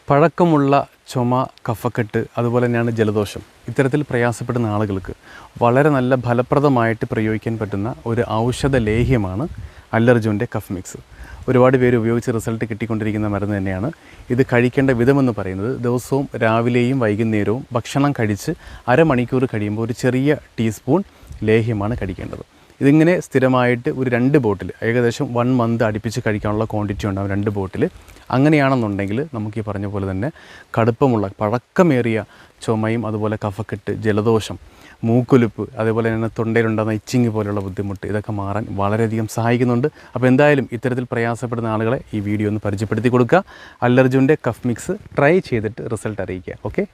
പഴക്കമുള്ള ചുമ, കഫക്കെട്ട്, അതുപോലെ തന്നെയാണ് ജലദോഷം, ഇത്തരത്തിൽ പ്രയാസപ്പെടുന്ന ആളുകൾക്ക് വളരെ നല്ല ഫലപ്രദമായിട്ട് പ്രയോഗിക്കാൻ പറ്റുന്ന ഒരു ഔഷധ ലേഹ്യമാണ് അല്ലർജുൻ്റെ കഫ് മിക്സ്. ഒരുപാട് പേര് ഉപയോഗിച്ച് റിസൾട്ട് കിട്ടിക്കൊണ്ടിരിക്കുന്ന മരുന്ന് തന്നെയാണ്. ഇത് കഴിക്കേണ്ട വിധമെന്ന് പറയുന്നത് ദിവസവും രാവിലെയും വൈകുന്നേരവും ഭക്ഷണം കഴിച്ച് അരമണിക്കൂർ കഴിയുമ്പോൾ ഒരു ചെറിയ ടീസ്പൂൺ ലേഹ്യമാണ് കഴിക്കേണ്ടത്. ഇതിങ്ങനെ സ്ഥിരമായിട്ട് ഒരു 2 ബോട്ടിൽ, ഏകദേശം 1 മന്ത് അടുപ്പിച്ച് കഴിക്കാനുള്ള ക്വാണ്ടിറ്റി ഉണ്ടാകും 2 ബോട്ടിൽ. അങ്ങനെയാണെന്നുണ്ടെങ്കിൽ നമുക്ക് ഈ പറഞ്ഞ പോലെ തന്നെ കടുപ്പമുള്ള പഴക്കമേറിയ ചുമയും അതുപോലെ കഫക്കെട്ട്, ജലദോഷം, മൂക്കൊലിപ്പ്, അതേപോലെ തന്നെ തൊണ്ടയിലുണ്ടാകുന്ന ഇച്ചിങ് പോലുള്ള ബുദ്ധിമുട്ട്, ഇതൊക്കെ മാറാൻ വളരെയധികം സഹായിക്കുന്നുണ്ട്. അപ്പോൾ എന്തായാലും ഇത്തരത്തിൽ പ്രയാസപ്പെടുന്ന ആളുകളെ ഈ വീഡിയോ ഒന്ന് പരിചയപ്പെടുത്തി കൊടുക്കുക. അല്ലർജുൻ്റെ കഫ് മിക്സ് ട്രൈ ചെയ്തിട്ട് റിസൾട്ട് അറിയിക്കുക. ഓക്കെ.